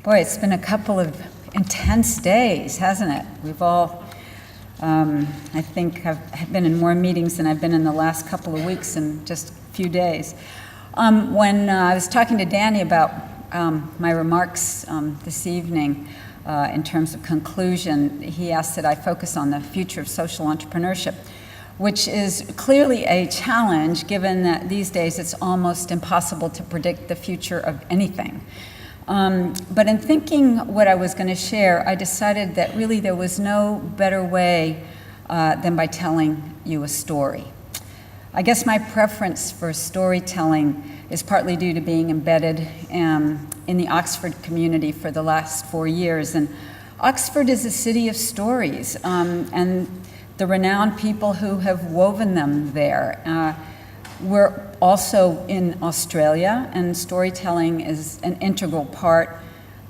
Boy, it's been a couple of intense days, hasn't it? We've all, I think, have been in more meetings than I've been in the last couple of weeks in just a few days. When I was talking to Danny about my remarks this evening in terms of conclusion, he asked that I focus on the future of social entrepreneurship, which is clearly a challenge given that these days it's almost impossible to predict the future of anything. But in thinking what I was going to share, I decided that really there was no better way than by telling you a story. I guess my preference for storytelling is partly due to being embedded in the Oxford community for the last 4 years. And Oxford is a city of stories, and the renowned people who have woven them there. We're also in Australia, and storytelling is an integral part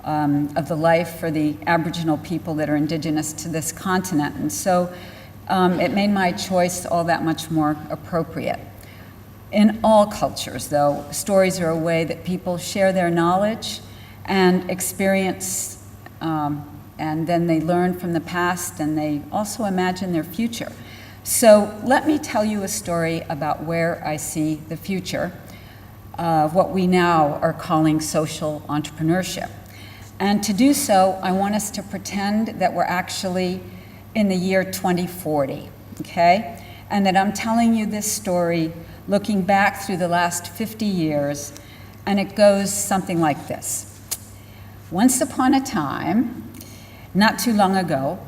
of the life for the Aboriginal people that are indigenous to this continent. And so it made my choice all that much more appropriate. In all cultures, though, stories are a way that people share their knowledge and experience, and then they learn from the past, and they also imagine their future. So let me tell you a story about where I see the future of what we now are calling social entrepreneurship. And to do so, I want us to pretend that we're actually in the year 2040, okay? And that I'm telling you this story looking back through the last 50 years, and it goes something like this. Once upon a time, not too long ago,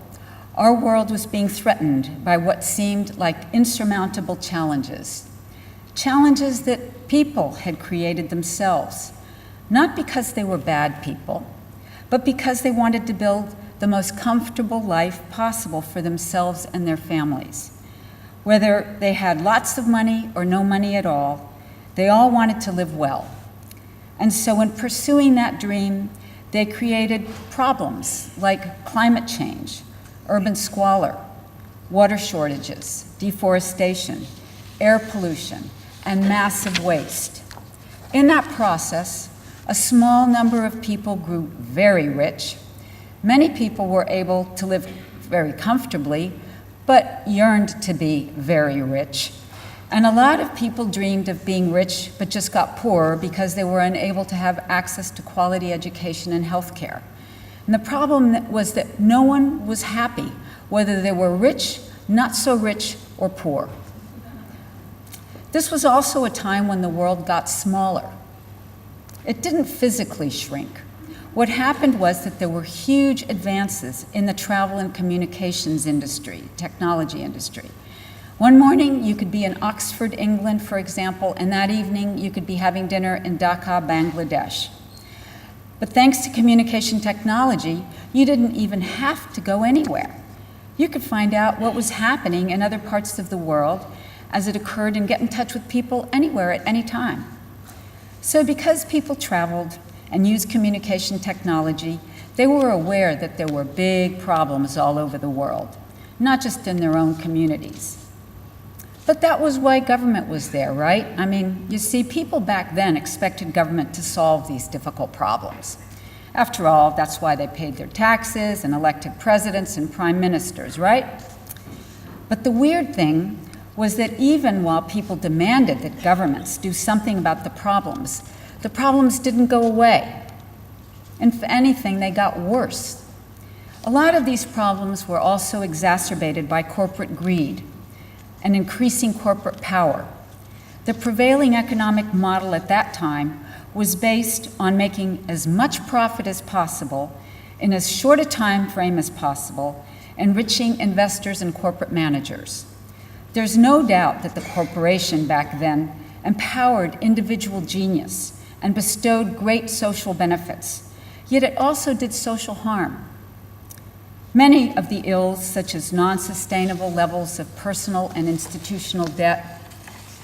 our world was being threatened by what seemed like insurmountable challenges. Challenges that people had created themselves, not because they were bad people, but because they wanted to build the most comfortable life possible for themselves and their families. Whether they had lots of money or no money at all, they all wanted to live well. And so in pursuing that dream, they created problems like climate change, urban squalor, water shortages, deforestation, air pollution, and massive waste. In that process, a small number of people grew very rich. Many people were able to live very comfortably, but yearned to be very rich. And a lot of people dreamed of being rich, but just got poorer because they were unable to have access to quality education and health care. And the problem was that no one was happy, whether they were rich, not so rich, or poor. This was also a time when the world got smaller. It didn't physically shrink. What happened was that there were huge advances in the travel and communications industry, technology industry. One morning you could be in Oxford, England, for example, and that evening you could be having dinner in Dhaka, Bangladesh. But thanks to communication technology, you didn't even have to go anywhere. You could find out what was happening in other parts of the world as it occurred and get in touch with people anywhere at any time. So because people traveled and used communication technology, they were aware that there were big problems all over the world, not just in their own communities. But that was why government was there, right? I mean, you see, people back then expected government to solve these difficult problems. After all, that's why they paid their taxes and elected presidents and prime ministers, right? But the weird thing was that even while people demanded that governments do something about the problems didn't go away. If anything, they got worse. A lot of these problems were also exacerbated by corporate greed and increasing corporate power. The prevailing economic model at that time was based on making as much profit as possible in as short a time frame as possible, enriching investors and corporate managers. There's no doubt that the corporation back then empowered individual genius and bestowed great social benefits, yet it also did social harm. Many of the ills, such as non-sustainable levels of personal and institutional debt,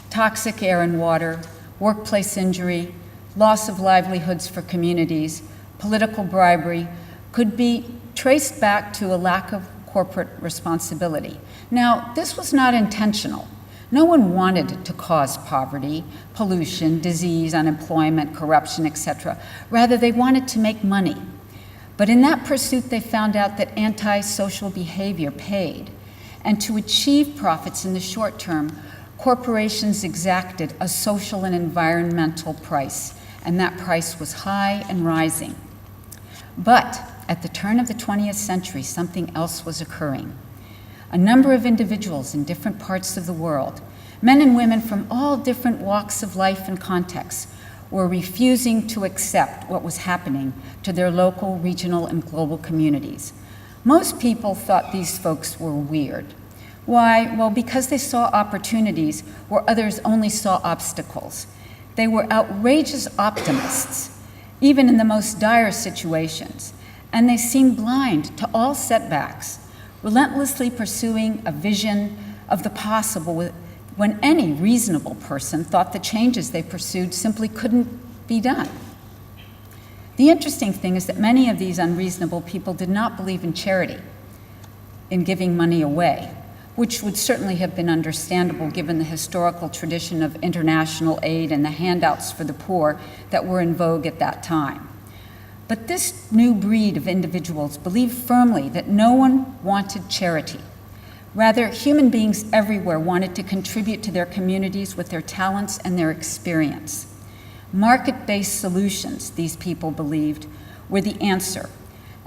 toxic air and water, workplace injury, loss of livelihoods for communities, political bribery, could be traced back to a lack of corporate responsibility. Now, this was not intentional. No one wanted to cause poverty, pollution, disease, unemployment, corruption, etc. Rather, they wanted to make money. But in that pursuit, they found out that antisocial behavior paid. And to achieve profits in the short term, corporations exacted a social and environmental price, and that price was high and rising. But at the turn of the 20th century, something else was occurring. A number of individuals in different parts of the world, men and women from all different walks of life and contexts, were refusing to accept what was happening to their local, regional, and global communities. Most people thought these folks were weird. Why? Well, because they saw opportunities where others only saw obstacles. They were outrageous optimists, even in the most dire situations, and they seemed blind to all setbacks, relentlessly pursuing a vision of the possible when any reasonable person thought the changes they pursued simply couldn't be done. The interesting thing is that many of these unreasonable people did not believe in charity, in giving money away, which would certainly have been understandable given the historical tradition of international aid and the handouts for the poor that were in vogue at that time. But this new breed of individuals believed firmly that no one wanted charity. Rather, human beings everywhere wanted to contribute to their communities with their talents and their experience. Market-based solutions, these people believed, were the answer.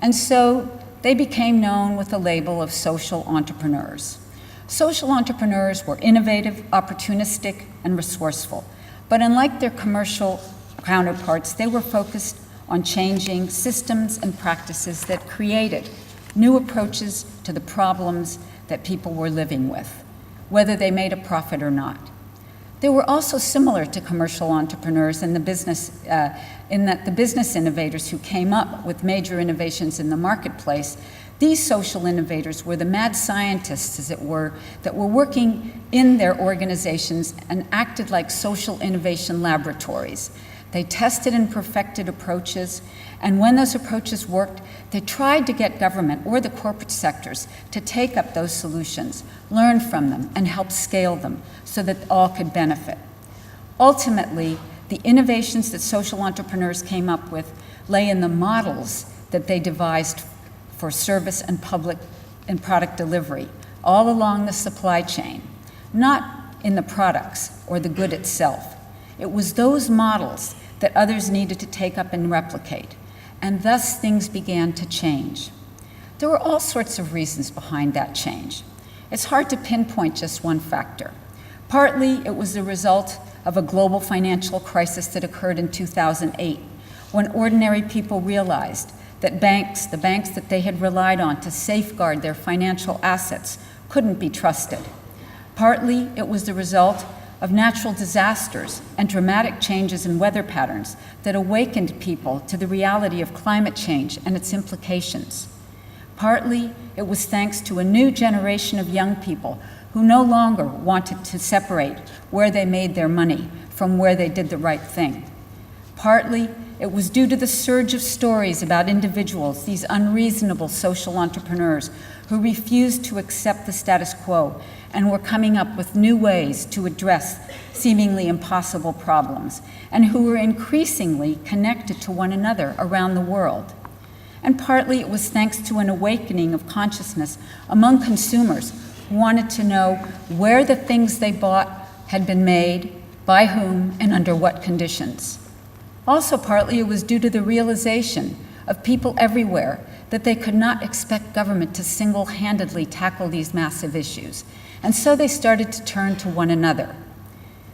And so they became known with the label of social entrepreneurs. Social entrepreneurs were innovative, opportunistic, and resourceful. But unlike their commercial counterparts, they were focused on changing systems and practices that created new approaches to the problems that people were living with, whether they made a profit or not. They were also similar to commercial entrepreneurs in that the business innovators who came up with major innovations in the marketplace, these social innovators were the mad scientists, as it were, that were working in their organizations and acted like social innovation laboratories. They tested and perfected approaches, and when those approaches worked, they tried to get government or the corporate sectors to take up those solutions, learn from them, and help scale them so that all could benefit. Ultimately, the innovations that social entrepreneurs came up with lay in the models that they devised for service and public and product delivery, all along the supply chain, not in the products or the good itself. It was those models that others needed to take up and replicate, and thus things began to change. There were all sorts of reasons behind that change. It's hard to pinpoint just one factor. Partly, it was the result of a global financial crisis that occurred in 2008, when ordinary people realized that the banks that they had relied on to safeguard their financial assets, couldn't be trusted. Partly, it was the result of natural disasters and dramatic changes in weather patterns that awakened people to the reality of climate change and its implications. Partly, it was thanks to a new generation of young people who no longer wanted to separate where they made their money from where they did the right thing. Partly, it was due to the surge of stories about individuals, these unreasonable social entrepreneurs who refused to accept the status quo and were coming up with new ways to address seemingly impossible problems, and who were increasingly connected to one another around the world. And partly it was thanks to an awakening of consciousness among consumers who wanted to know where the things they bought had been made, by whom, and under what conditions. Also, partly it was due to the realization of people everywhere that they could not expect government to single-handedly tackle these massive issues, and so they started to turn to one another.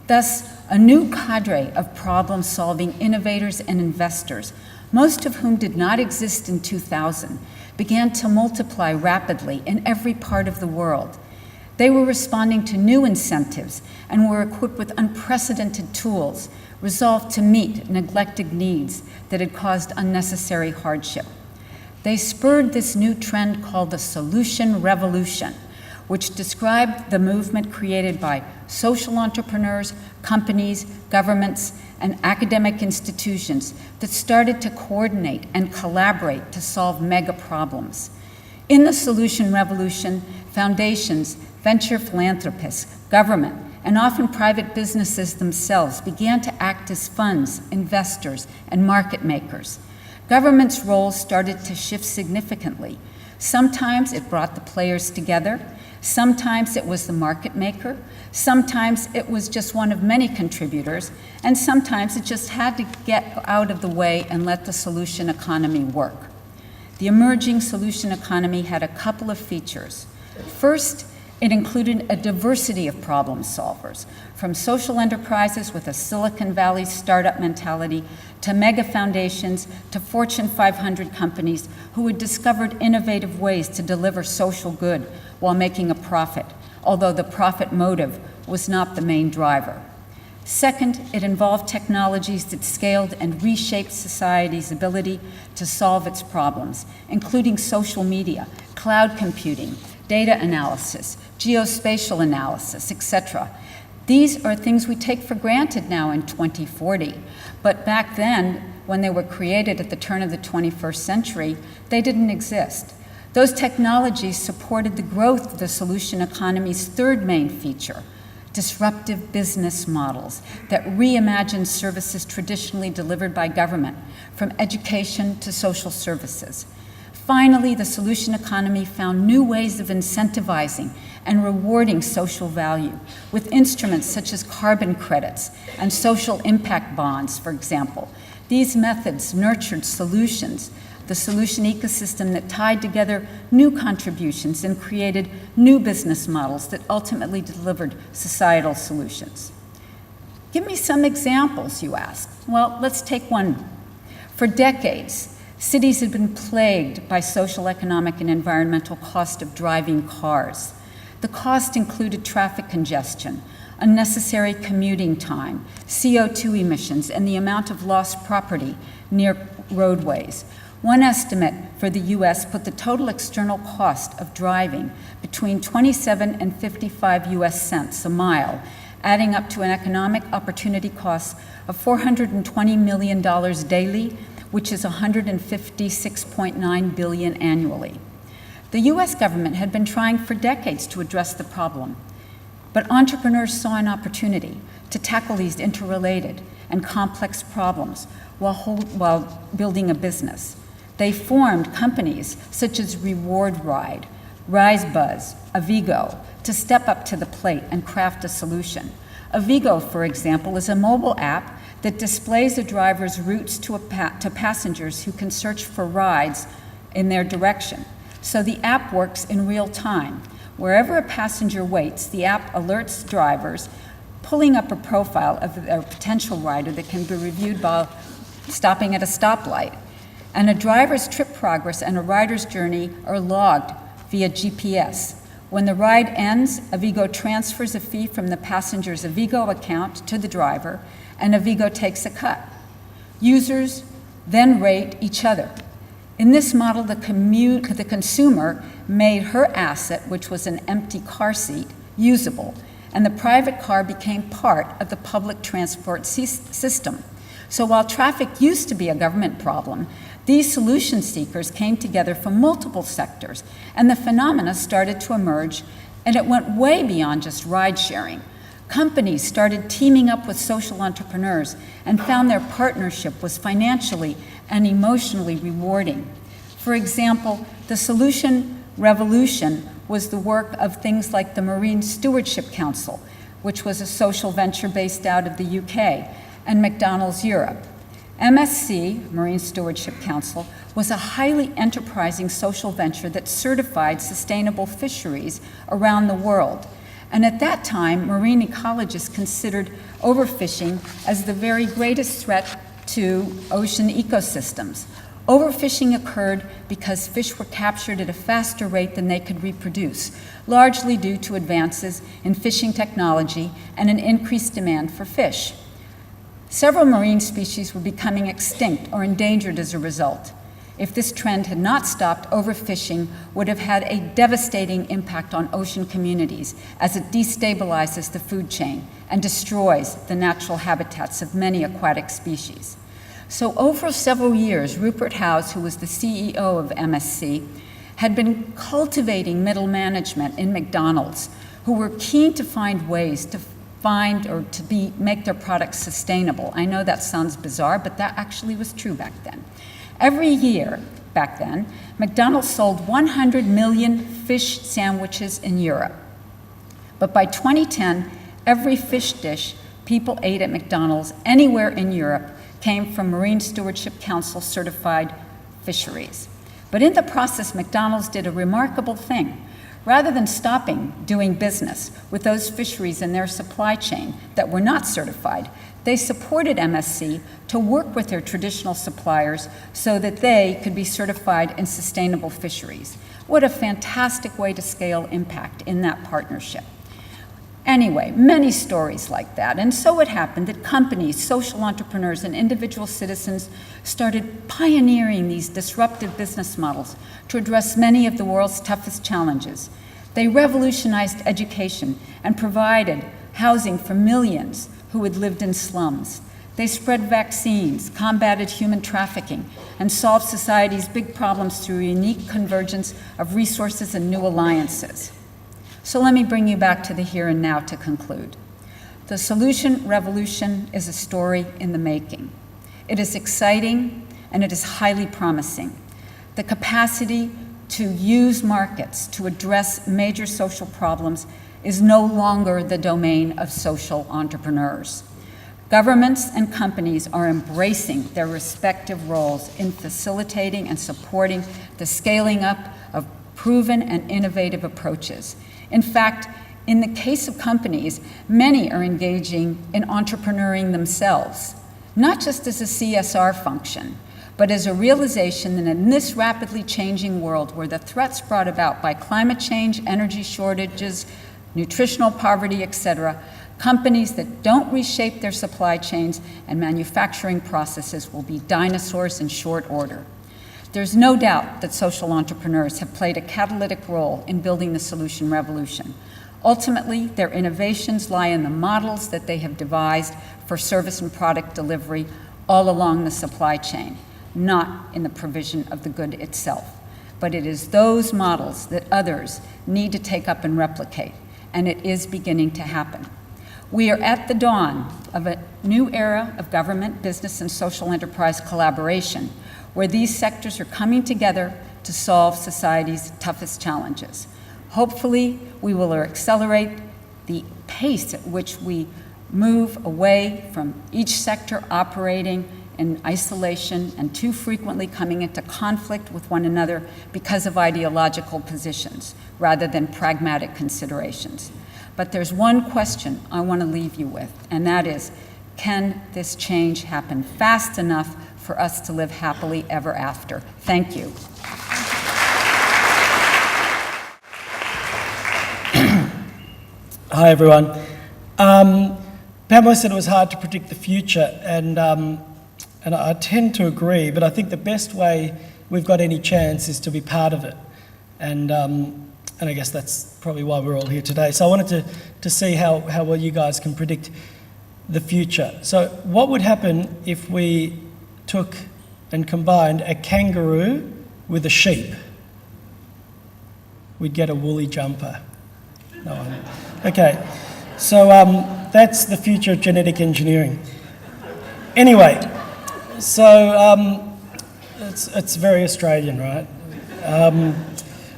Thus, a new cadre of problem-solving innovators and investors, most of whom did not exist in 2000, began to multiply rapidly in every part of the world. They were responding to new incentives and were equipped with unprecedented tools, resolved to meet neglected needs that had caused unnecessary hardship. They spurred this new trend called the Solution Revolution, which described the movement created by social entrepreneurs, companies, governments, and academic institutions that started to coordinate and collaborate to solve mega problems. In the Solution Revolution, foundations, venture philanthropists, government, and often private businesses themselves began to act as funds, investors, and market makers. government's role started to shift significantly. Sometimes it brought the players together, sometimes it was the market maker, sometimes it was just one of many contributors, and sometimes it just had to get out of the way and let the solution economy work. The emerging solution economy had a couple of features. First, it included a diversity of problem solvers, from social enterprises with a Silicon Valley startup mentality to mega foundations to Fortune 500 companies who had discovered innovative ways to deliver social good while making a profit, although the profit motive was not the main driver. Second, it involved technologies that scaled and reshaped society's ability to solve its problems, including social media, cloud computing, data analysis, geospatial analysis, etc. These are things we take for granted now in 2040, but back then, when they were created at the turn of the 21st century, they didn't exist. Those technologies supported the growth of the solution economy's third main feature, disruptive business models that reimagined services traditionally delivered by government, from education to social services. Finally, the solution economy found new ways of incentivizing and rewarding social value with instruments such as carbon credits and social impact bonds, for example. These methods nurtured solutions, the solution ecosystem that tied together new contributions and created new business models that ultimately delivered societal solutions. Give me some examples, you ask. Well, let's take one. For decades, cities had been plagued by social, economic, and environmental cost of driving cars. The cost included traffic congestion, unnecessary commuting time, CO2 emissions, and the amount of lost property near roadways. One estimate for the US put the total external cost of driving between 27 and 55 US cents a mile, adding up to an economic opportunity cost of $420 million daily, which is $156.9 billion annually. The US government had been trying for decades to address the problem, but entrepreneurs saw an opportunity to tackle these interrelated and complex problems while building a business. They formed companies such as Reward Ride, RiseBuzz, Avigo, to step up to the plate and craft a solution. Avigo, for example, is a mobile app that displays a driver's routes to passengers who can search for rides in their direction. So the app works in real time. Wherever a passenger waits, the app alerts drivers, pulling up a profile of a potential rider that can be reviewed while stopping at a stoplight. And a driver's trip progress and a rider's journey are logged via GPS. When the ride ends, Avigo transfers a fee from the passenger's Avigo account to the driver, and Avigo takes a cut. Users then rate each other. In this model, the consumer made her asset, which was an empty car seat, usable, and the private car became part of the public transport system. So while traffic used to be a government problem, these solution seekers came together from multiple sectors, and the phenomena started to emerge, and it went way beyond just ride sharing. Companies started teaming up with social entrepreneurs and found their partnership was financially and emotionally rewarding. For example, the solution revolution was the work of things like the Marine Stewardship Council, which was a social venture based out of the UK, and McDonald's Europe. MSC, Marine Stewardship Council, was a highly enterprising social venture that certified sustainable fisheries around the world. And at that time, marine ecologists considered overfishing as the very greatest threat to ocean ecosystems. Overfishing occurred because fish were captured at a faster rate than they could reproduce, largely due to advances in fishing technology and an increased demand for fish. Several marine species were becoming extinct or endangered as a result. If this trend had not stopped, overfishing would have had a devastating impact on ocean communities as it destabilizes the food chain and destroys the natural habitats of many aquatic species. So over several years, Rupert Howes, who was the CEO of MSC, had been cultivating middle management in McDonald's who were keen to find ways to make their products sustainable. I know that sounds bizarre, but that actually was true back then. Every year, back then, McDonald's sold 100 million fish sandwiches in Europe. But by 2010, every fish dish people ate at McDonald's anywhere in Europe came from Marine Stewardship Council certified fisheries. But in the process, McDonald's did a remarkable thing. Rather than stopping doing business with those fisheries in their supply chain that were not certified, they supported MSC to work with their traditional suppliers so that they could be certified in sustainable fisheries. What a fantastic way to scale impact in that partnership. Anyway, many stories like that. And so it happened that companies, social entrepreneurs, and individual citizens started pioneering these disruptive business models to address many of the world's toughest challenges. They revolutionized education and provided housing for millions who had lived in slums. They spread vaccines, combated human trafficking, and solved society's big problems through a unique convergence of resources and new alliances. So let me bring you back to the here and now to conclude. The solution revolution is a story in the making. It is exciting and it is highly promising. The capacity to use markets to address major social problems is no longer the domain of social entrepreneurs. Governments and companies are embracing their respective roles in facilitating and supporting the scaling up of proven and innovative approaches. In fact, in the case of companies, many are engaging in entrepreneuring themselves, not just as a CSR function, but as a realization that in this rapidly changing world where the threats brought about by climate change, energy shortages, nutritional poverty, etc., companies that don't reshape their supply chains and manufacturing processes will be dinosaurs in short order. There's no doubt that social entrepreneurs have played a catalytic role in building the solution revolution. Ultimately, their innovations lie in the models that they have devised for service and product delivery all along the supply chain, not in the provision of the good itself. But it is those models that others need to take up and replicate, and it is beginning to happen. We are at the dawn of a new era of government, business, and social enterprise collaboration, where these sectors are coming together to solve society's toughest challenges. Hopefully, we will accelerate the pace at which we move away from each sector operating in isolation and too frequently coming into conflict with one another because of ideological positions rather than pragmatic considerations. But there's one question I want to leave you with, and that is, can this change happen fast enough for us to live happily ever after? Thank you. Hi, everyone. Pamela said it was hard to predict the future, and I tend to agree, but I think the best way we've got any chance is to be part of it. And I guess that's probably why we're all here today. So I wanted to see how well you guys can predict the future. So what would happen if we took and combined a kangaroo with a sheep? We'd get a woolly jumper. No, okay, so that's the future of genetic engineering. Anyway, so it's very Australian, right?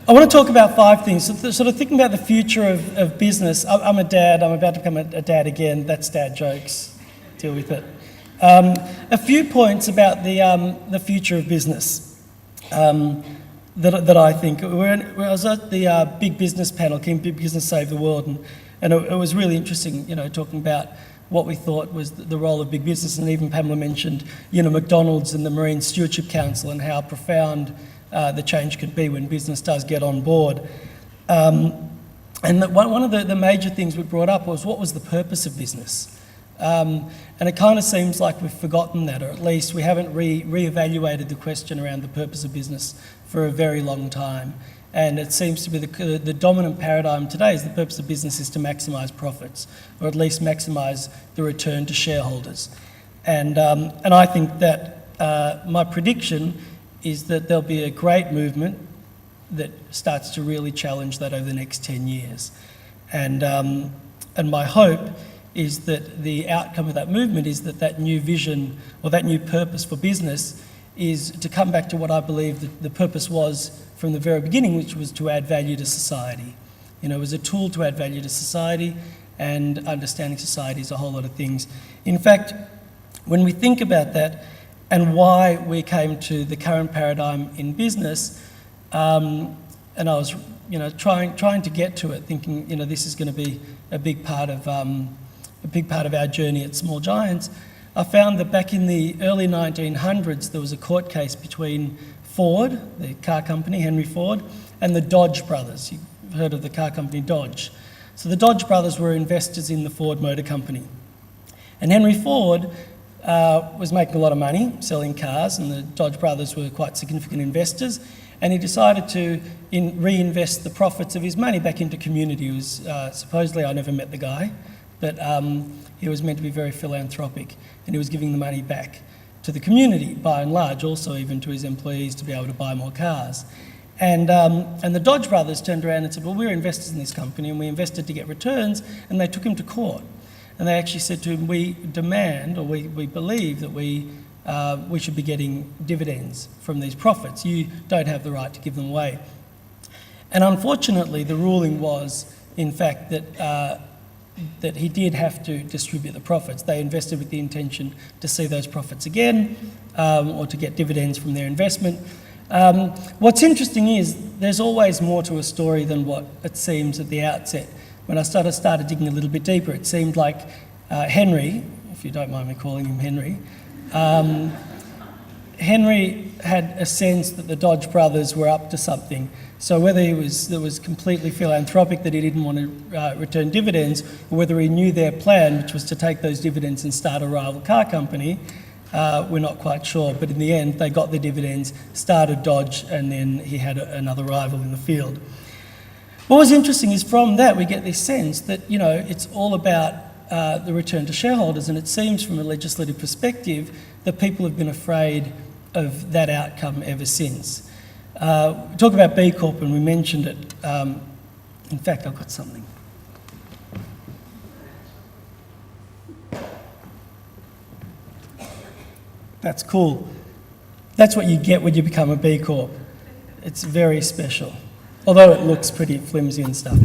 I want to talk about 5 things. So sort of thinking about the future of business. I'm a dad. I'm about to become a dad again. That's dad jokes. Deal with it. A few points about the future of business that I think. I was at the Big Business panel, Can Big Business Save the World? And it was really interesting, talking about what we thought was the role of big business. And even Pamela mentioned, McDonald's and the Marine Stewardship Council and how profound the change could be when business does get on board. And one of the major things we brought up was, what was the purpose of business? And it kind of seems like we've forgotten that, or at least we haven't re-evaluated the question around the purpose of business for a very long time. And it seems to be the dominant paradigm today is the purpose of business is to maximise profits, or at least maximise the return to shareholders. And I think that my prediction is that there'll be a great movement that starts to really challenge that over the next 10 years. And my hope is that the outcome of that movement is that new vision or that new purpose for business is to come back to what I believe the purpose was from the very beginning, which was to add value to society. You know, it was a tool to add value to society, and understanding society is a whole lot of things. In fact, when we think about that and why we came to the current paradigm in business, and I was, you know, trying to get to it, thinking, you know, this is going to be a big part of our journey at Small Giants. I found that back in the early 1900s, there was a court case between Ford, the car company, Henry Ford, and the Dodge brothers. You've heard of the car company Dodge. So the Dodge brothers were investors in the Ford Motor Company. And Henry Ford was making a lot of money selling cars, and the Dodge brothers were quite significant investors. And he decided to reinvest the profits of his money back into community. He was, supposedly, I never met the guy, but he was meant to be very philanthropic, and he was giving the money back to the community, by and large, also even to his employees to be able to buy more cars. And the Dodge brothers turned around and said, well, we're investors in this company, and we invested to get returns, and they took him to court. And they actually said to him, we demand, or we believe that we should be getting dividends from these profits. You don't have the right to give them away. And unfortunately, the ruling was, in fact, that he did have to distribute the profits. They invested with the intention to see those profits again, or to get dividends from their investment. What's interesting is there's always more to a story than what it seems at the outset. When I started digging a little bit deeper, it seemed like Henry, if you don't mind me calling him Henry, Henry had a sense that the Dodge brothers were up to something. So whether it was completely philanthropic, that he didn't want to return dividends, or whether he knew their plan, which was to take those dividends and start a rival car company, we're not quite sure. But in the end, they got the dividends, started Dodge, and then he had another rival in the field. What was interesting is from that we get this sense that, you know, it's all about the return to shareholders, and it seems from a legislative perspective that people have been afraid of that outcome ever since. We talk about B Corp, and we mentioned it. In fact, I've got something. That's cool. That's what you get when you become a B Corp. It's very special, although it looks pretty flimsy and stuff.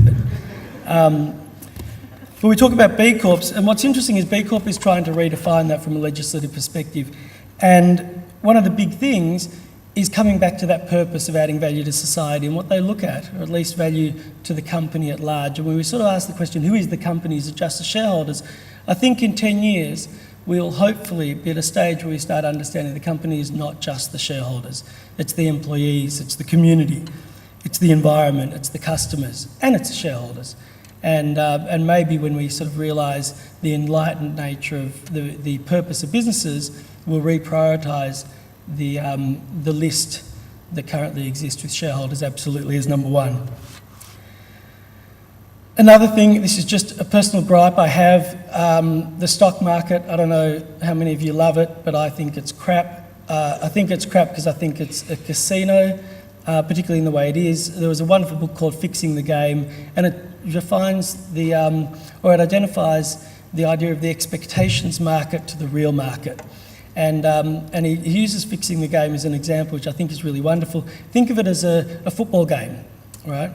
But we talk about B Corps, and what's interesting is B Corp is trying to redefine that from a legislative perspective. And one of the big things is coming back to that purpose of adding value to society and what they look at, or at least value to the company at large. And when we sort of ask the question, who is the company? Is it just the shareholders? I think in 10 years, we'll hopefully be at a stage where we start understanding the company is not just the shareholders. It's the employees, it's the community, it's the environment, it's the customers, and it's the shareholders. And maybe when we sort of realise the enlightened nature of the purpose of businesses, we'll reprioritise the list that currently exists with shareholders absolutely as number one. Another thing, this is just a personal gripe I have, the stock market. I don't know how many of you love it, but I think it's crap. I think it's crap because I think it's a casino, particularly in the way it is. There was a wonderful book called Fixing the Game, and it defines or it identifies the idea of the expectations market to the real market. And he uses Fixing the Game as an example, which I think is really wonderful. Think of it as a football game, right?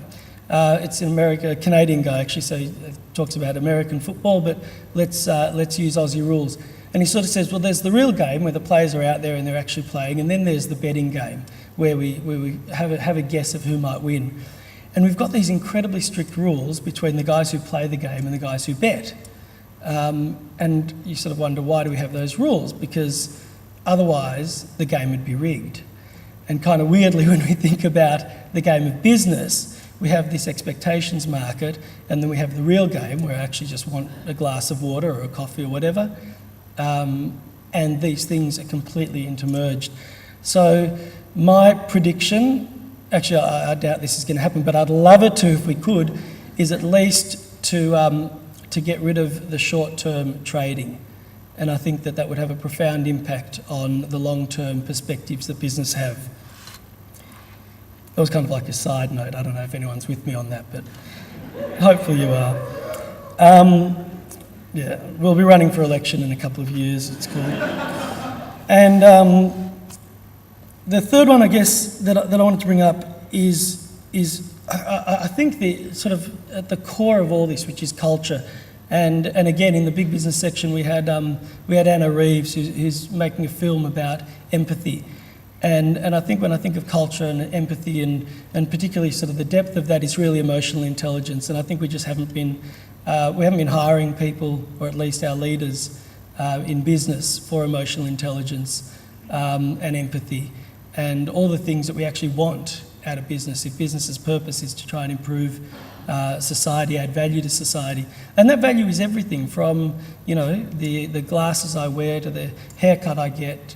It's in America, a Canadian guy actually, so he talks about American football, but let's use Aussie rules. And he sort of says, well, there's the real game where the players are out there and they're actually playing, and then there's the betting game where we have a guess of who might win. And we've got these incredibly strict rules between the guys who play the game and the guys who bet. And you sort of wonder, why do we have those rules? Because otherwise the game would be rigged. And kind of weirdly, when we think about the game of business, we have this expectations market, and then we have the real game where I actually just want a glass of water or a coffee or whatever. And these things are completely intermerged. So my prediction, actually I doubt this is going to happen, but I'd love it to if we could, is at least to get rid of the short-term trading. And I think that would have a profound impact on the long-term perspectives that business have. That was kind of like a side note. I don't know if anyone's with me on that, but hopefully you are. Yeah, we'll be running for election in a couple of years, it's cool. And The third one, I guess, that I wanted to bring up is I think the sort of at the core of all this, which is culture. And again, in the big business section, we had Anna Reeves, who's making a film about empathy. And I think when I think of culture and empathy and particularly sort of the depth of that is really emotional intelligence. And I think we just haven't been hiring people, or at least our leaders in business, for emotional intelligence and empathy and all the things that we actually want out of business. If business's purpose is to try and improve society, add value to society. And that value is everything from, the glasses I wear to the haircut I get,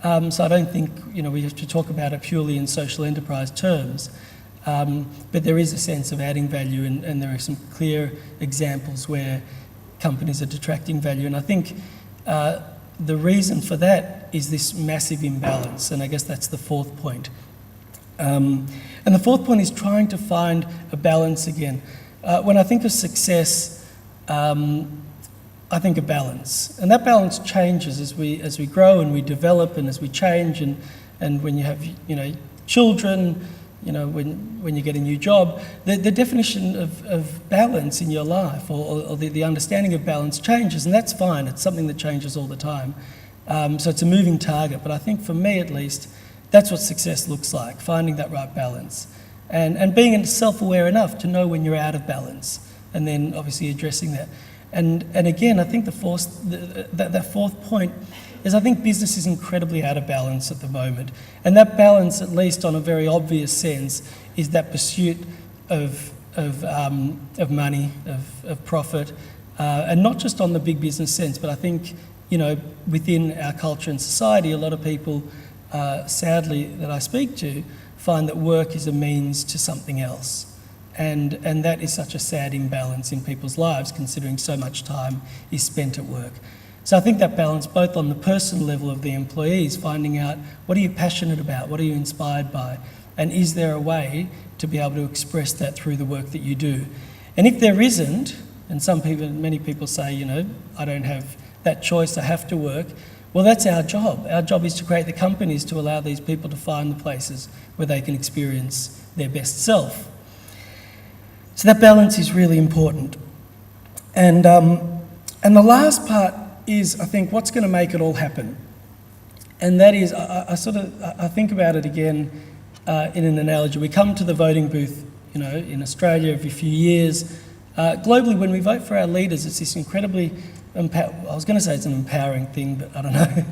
So I don't think, we have to talk about it purely in social enterprise terms. But there is a sense of adding value, and there are some clear examples where companies are detracting value. And I think the reason for that is this massive imbalance, and I guess that's the fourth point. And the fourth point is trying to find a balance again. When I think of success, I think of balance, and that balance changes as we grow and we develop and as we change, and when you have children, when you get a new job, the definition of balance in your life or the understanding of balance changes, and that's fine. It's something that changes all the time. So it's a moving target, but I think for me at least, that's what success looks like, finding that right balance. And being self-aware enough to know when you're out of balance, and then obviously addressing that. And again, I think that fourth point is I think business is incredibly out of balance at the moment. And that balance, at least on a very obvious sense, is that pursuit of money, of profit, and not just on the big business sense, but I think, within our culture and society, a lot of people, sadly, that I speak to, find that work is a means to something else. And that is such a sad imbalance in people's lives, considering so much time is spent at work. So I think that balance, both on the personal level of the employees, finding out what are you passionate about, what are you inspired by, and is there a way to be able to express that through the work that you do? And if there isn't, and many people say, I don't have that choice, I have to work. Well, that's our job. Our job is to create the companies to allow these people to find the places where they can experience their best self. So that balance is really important. And the last part is, I think, what's going to make it all happen? And that is, I think about it again in an analogy. We come to the voting booth, in Australia every few years. Globally, when we vote for our leaders, it's this incredibly I was going to say it's an empowering thing, but I don't know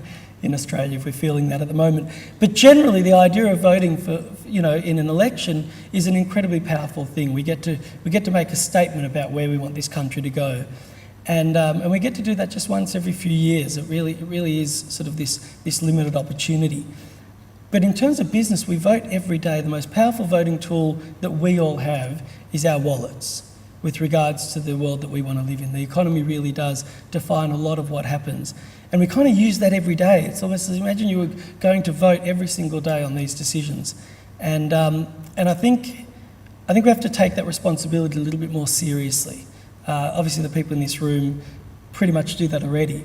in Australia if we're feeling that at the moment. But generally, the idea of voting for, in an election is an incredibly powerful thing. We get to make a statement about where we want this country to go, and we get to do that just once every few years. It really is sort of this limited opportunity. But in terms of business, we vote every day. The most powerful voting tool that we all have is our wallets, with regards to the world that we want to live in. The economy really does define a lot of what happens. And we kind of use that every day. It's almost as imagine you were going to vote every single day on these decisions. And I think we have to take that responsibility a little bit more seriously. Obviously the people in this room pretty much do that already.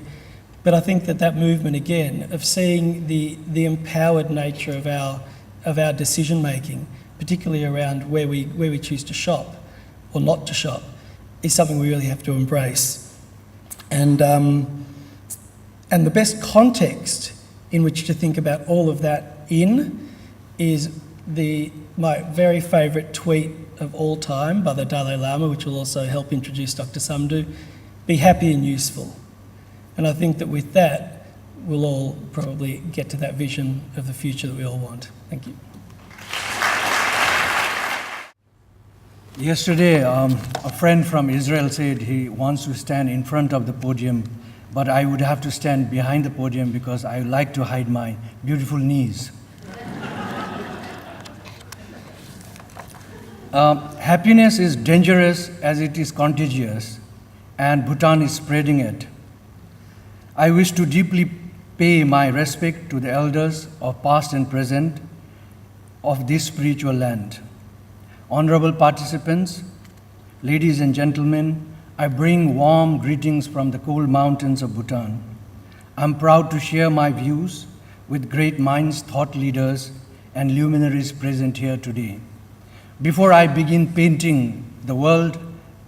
But I think that movement again of seeing the empowered nature of our decision making, particularly around where we choose to shop or not to shop, is something we really have to embrace. And the best context in which to think about all of that is my very favourite tweet of all time by the Dalai Lama, which will also help introduce Dr. Samdhu: be happy and useful. And I think that with that, we'll all probably get to that vision of the future that we all want. Thank you. Yesterday, a friend from Israel said he wants to stand in front of the podium, but I would have to stand behind the podium because I like to hide my beautiful knees. Happiness is dangerous as it is contagious, and Bhutan is spreading it. I wish to deeply pay my respect to the elders of past and present of this spiritual land. Honorable participants, ladies and gentlemen, I bring warm greetings from the cold mountains of Bhutan. I'm proud to share my views with great minds, thought leaders, and luminaries present here today. Before I begin painting the world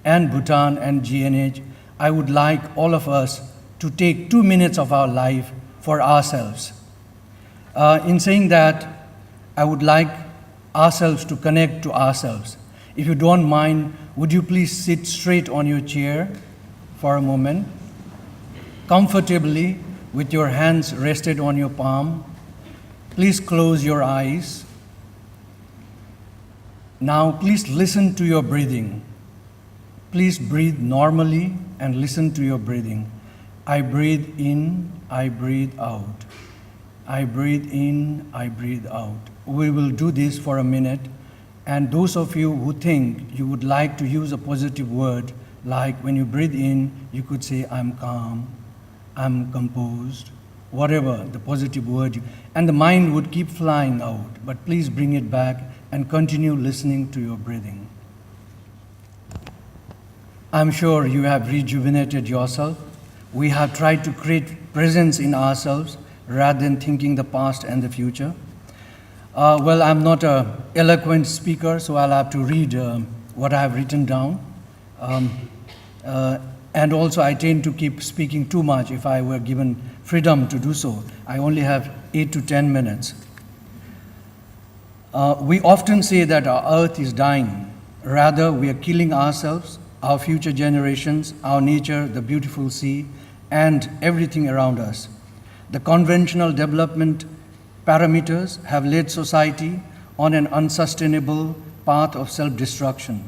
and Bhutan and GNH, I would like all of us to take 2 minutes of our life for ourselves. In saying that, I would like ourselves to connect to ourselves. If you don't mind, would you please sit straight on your chair for a moment, comfortably with your hands rested on your palm. Please close your eyes. Now, please listen to your breathing. Please breathe normally and listen to your breathing. I breathe in, I breathe out. I breathe in, I breathe out. We will do this for a minute. And those of you who think you would like to use a positive word, like when you breathe in, you could say, I'm calm, I'm composed, whatever the positive word, and the mind would keep flying out. But please bring it back and continue listening to your breathing. I'm sure you have rejuvenated yourself. We have tried to create presence in ourselves rather than thinking the past and the future. Well, I'm not an eloquent speaker, so I'll have to read what I have written down. And also, I tend to keep speaking too much if I were given freedom to do so. I only have 8 to 10 minutes. We often say that our earth is dying. Rather, we are killing ourselves, our future generations, our nature, the beautiful sea, and everything around us. The conventional development parameters have led society on an unsustainable path of self-destruction.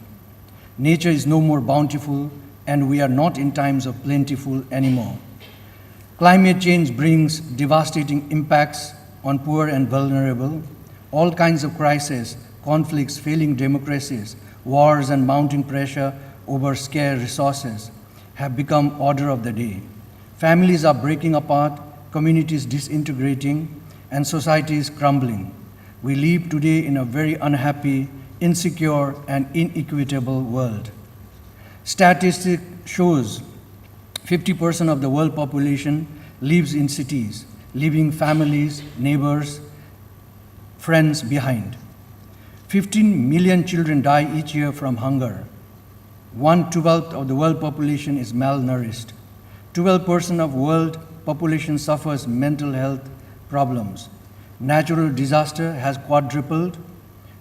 Nature is no more bountiful, and we are not in times of plentiful anymore. Climate change brings devastating impacts on poor and vulnerable. All kinds of crises, conflicts, failing democracies, wars, and mounting pressure over scarce resources have become order of the day. Families are breaking apart, communities disintegrating, and society is crumbling. We live today in a very unhappy, insecure, and inequitable world. Statistics shows 50% of the world population lives in cities, leaving families, neighbors, friends behind. 15 million children die each year from hunger. 1/12 of the world population is malnourished. 12% of world population suffers mental health problems. Natural disaster has quadrupled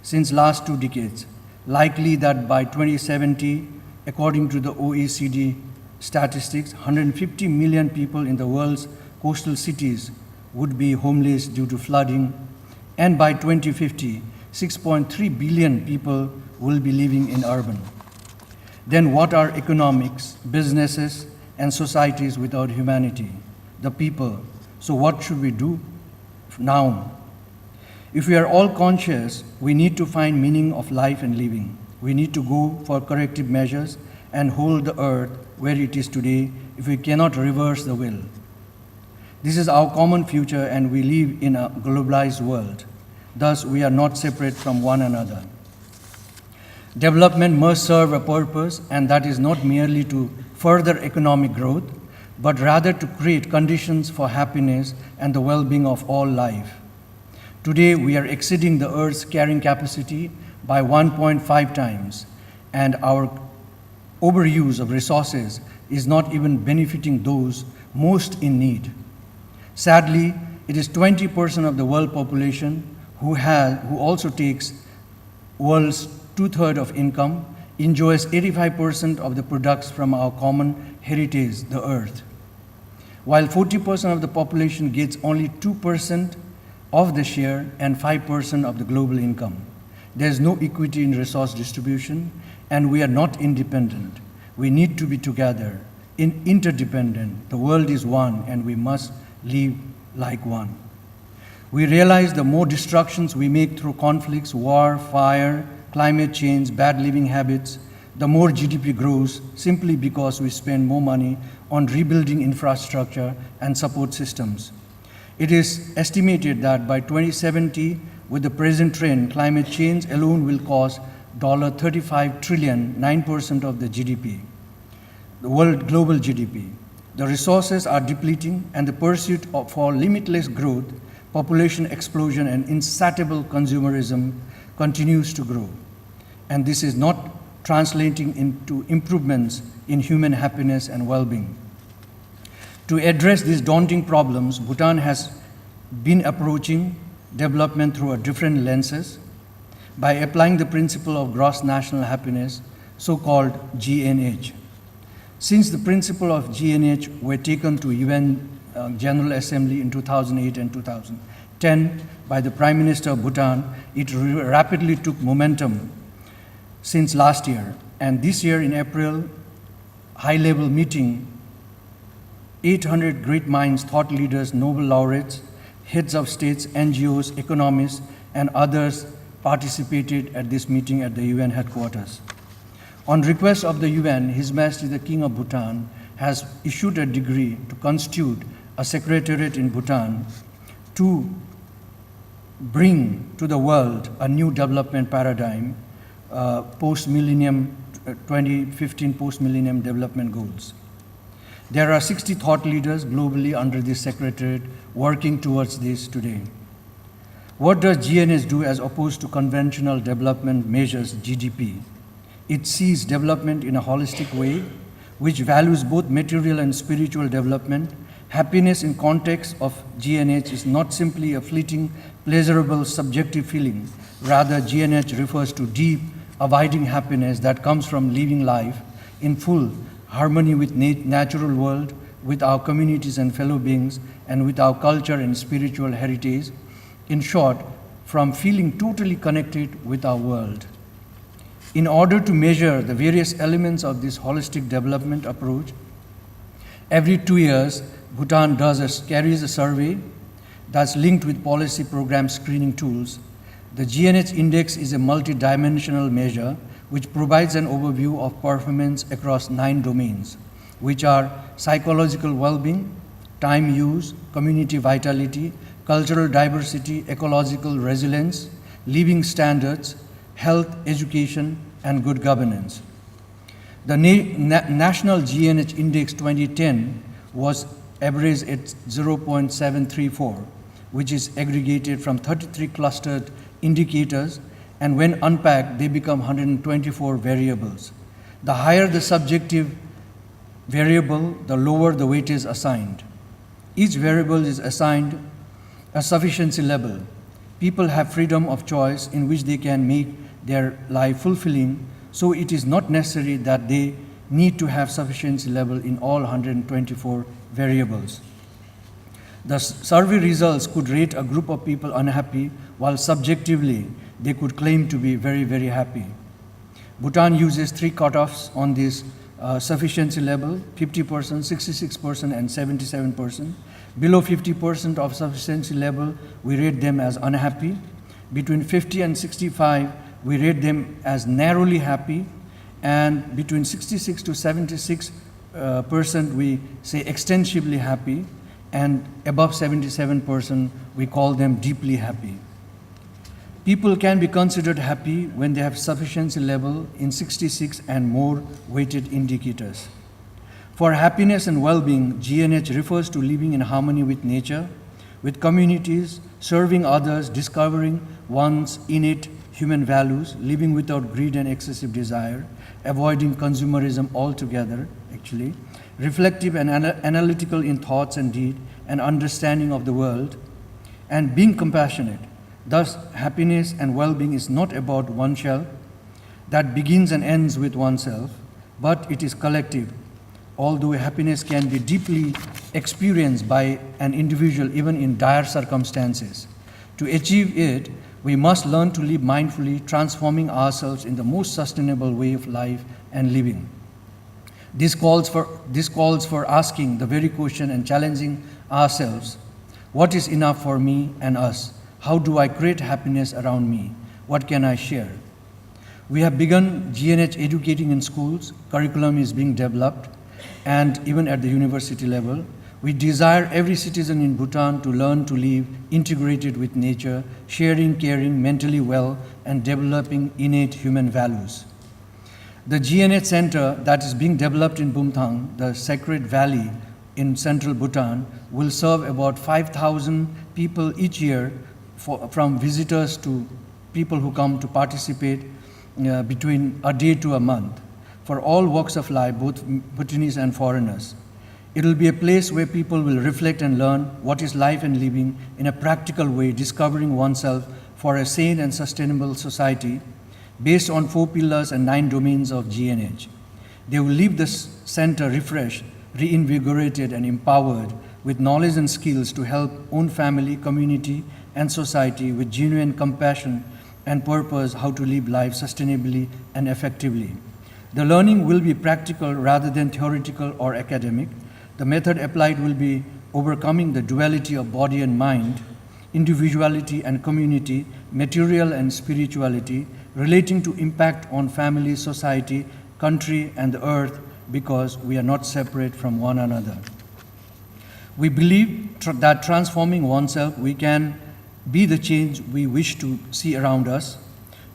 since last 2 decades. Likely that by 2070, according to the OECD statistics, 150 million people in the world's coastal cities would be homeless due to flooding, and by 2050, 6.3 billion people will be living in urban. Then what are economics, businesses, and societies without humanity, the people? So what should we do now? If we are all conscious, we need to find meaning of life and living. We need to go for corrective measures and hold the earth where it is today if we cannot reverse the will. This is our common future, and we live in a globalized world. Thus, we are not separate from one another. Development must serve a purpose, and that is not merely to further economic growth, but rather to create conditions for happiness and the well-being of all life. Today, we are exceeding the Earth's carrying capacity by 1.5 times, and our overuse of resources is not even benefiting those most in need. Sadly, it is 20% of the world population who also takes world's 2/3 of income, enjoys 85% of the products from our common heritage, the earth. While 40% of the population gets only 2% of the share and 5% of the global income. There is no equity in resource distribution, and we are not independent. We need to be together, interdependent. The world is one, and we must live like one. We realize the more destructions we make through conflicts, war, fire, climate change, bad living habits, the more GDP grows simply because we spend more money on rebuilding infrastructure and support systems. It is estimated that by 2070, with the present trend, climate change alone will cost $35 trillion, 9% of the GDP, the world global GDP. The resources are depleting, and the pursuit for limitless growth population explosion and insatiable consumerism continues to grow, and this is not translating into improvements in human happiness and well-being. To address these daunting problems, Bhutan has been approaching development through different lenses by applying the principle of gross national happiness, so-called GNH. Since the principle of GNH were taken to UN General Assembly in 2008 and 2010 by the Prime Minister of Bhutan, it rapidly took momentum since last year. And this year in April, high-level meeting, 800 great minds, thought leaders, Nobel laureates, heads of states, NGOs, economists, and others participated at this meeting at the UN headquarters. On request of the UN, His Majesty the King of Bhutan has issued a decree to constitute a secretariat in Bhutan to bring to the world a new development paradigm, post-millennium, 2015 post-millennium development goals. There are 60 thought leaders globally under this secretariat working towards this today. What does GNS do as opposed to conventional development measures, GDP? It sees development in a holistic way, which values both material and spiritual development. Happiness in context of GNH is not simply a fleeting, pleasurable, subjective feeling. Rather, GNH refers to deep, abiding happiness that comes from living life in full harmony with natural world, with our communities and fellow beings, and with our culture and spiritual heritage. In short, from feeling totally connected with our world. In order to measure the various elements of this holistic development approach, every 2 years, Bhutan carries a survey that's linked with policy program screening tools. The GNH Index is a multidimensional measure which provides an overview of performance across 9 domains, which are psychological well-being, time use, community vitality, cultural diversity, ecological resilience, living standards, health, education, and good governance. The National GNH Index 2010 was averaged at 0.734, which is aggregated from 33 clustered indicators, and when unpacked, they become 124 variables. The higher the subjective variable, the lower the weight is assigned. Each variable is assigned a sufficiency level. People have freedom of choice in which they can make their life fulfilling, so it is not necessary that they need to have sufficiency level in all 124 variables. The survey results could rate a group of people unhappy, while subjectively they could claim to be very, very happy. Bhutan uses 3 cutoffs on this sufficiency level: 50%, 66%, and 77%. Below 50% of sufficiency level, we rate them as unhappy. Between 50 and 65, we rate them as narrowly happy. And between 66 to 76%, we say extensively happy. And above 77%, we call them deeply happy. People can be considered happy when they have sufficiency level in 66 and more weighted indicators. For happiness and well-being, GNH refers to living in harmony with nature, with communities, serving others, discovering one's innate human values, living without greed and excessive desire, avoiding consumerism altogether, actually, reflective and analytical in thoughts and deed, and understanding of the world, and being compassionate. Thus, happiness and well-being is not about oneself, that begins and ends with oneself, but it is collective. Although happiness can be deeply experienced by an individual even in dire circumstances, to achieve it, we must learn to live mindfully, transforming ourselves in the most sustainable way of life and living. This calls for asking the very question and challenging ourselves: what is enough for me and us? How do I create happiness around me? What can I share? We have begun GNH educating in schools. Curriculum is being developed, and even at the university level. We desire every citizen in Bhutan to learn to live integrated with nature, sharing, caring, mentally well, and developing innate human values. The GNH Center that is being developed in Bumthang, the Sacred Valley in central Bhutan, will serve about 5,000 people each year, from visitors to people who come to participate between a day to a month, for all walks of life, both Bhutanese and foreigners. It will be a place where people will reflect and learn what is life and living in a practical way, discovering oneself for a sane and sustainable society based on 4 pillars and 9 domains of GNH. They will leave this center refreshed, reinvigorated, and empowered with knowledge and skills to help own family, community, and society with genuine compassion and purpose how to live life sustainably and effectively. The learning will be practical rather than theoretical or academic. The method applied will be overcoming the duality of body and mind, individuality and community, material and spirituality, relating to impact on family, society, country, and the earth, because we are not separate from one another. We believe that transforming oneself, we can be the change we wish to see around us.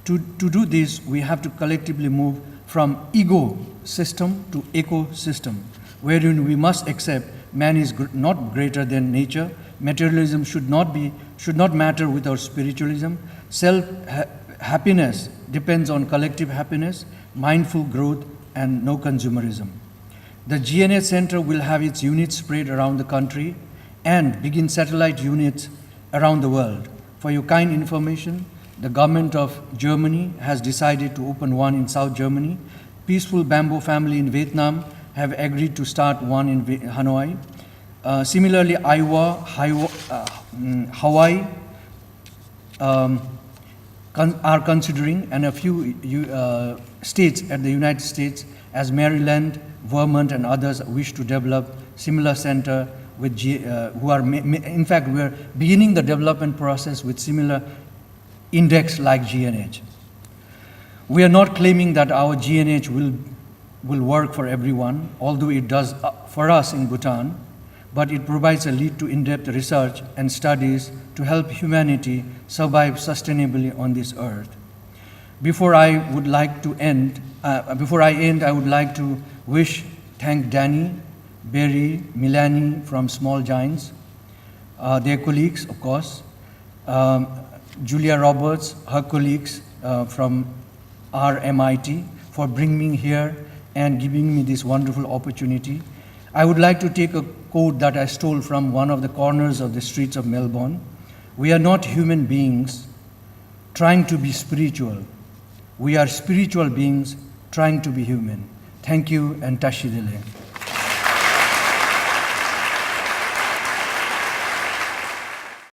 To do this, we have to collectively move from ego system to ecosystem, wherein we must accept man is not greater than nature. Materialism should not matter with our spiritualism. Happiness depends on collective happiness, mindful growth, and no consumerism. The GNH Center will have its units spread around the country and begin satellite units around the world. For your kind information, the government of Germany has decided to open one in South Germany. Peaceful Bamboo Family in Vietnam have agreed to start one in Hanoi. Similarly, Hawaii are considering, and a few states at the United States, as Maryland, Vermont, and others wish to develop similar center with in fact, we are beginning the development process with similar index like GNH. We are not claiming that our GNH will work for everyone, although it does for us in Bhutan, but it provides a lead to in-depth research and studies to help humanity survive sustainably on this earth. Before I end, I would like to thank Danny, Barry, Milani from Small Giants, their colleagues, of course, Julia Roberts, her colleagues from RMIT, for bringing me here and giving me this wonderful opportunity. I would like to take a quote that I stole from one of the corners of the streets of Melbourne. We are not human beings trying to be spiritual. We are spiritual beings trying to be human. Thank you, and Tashi Dele.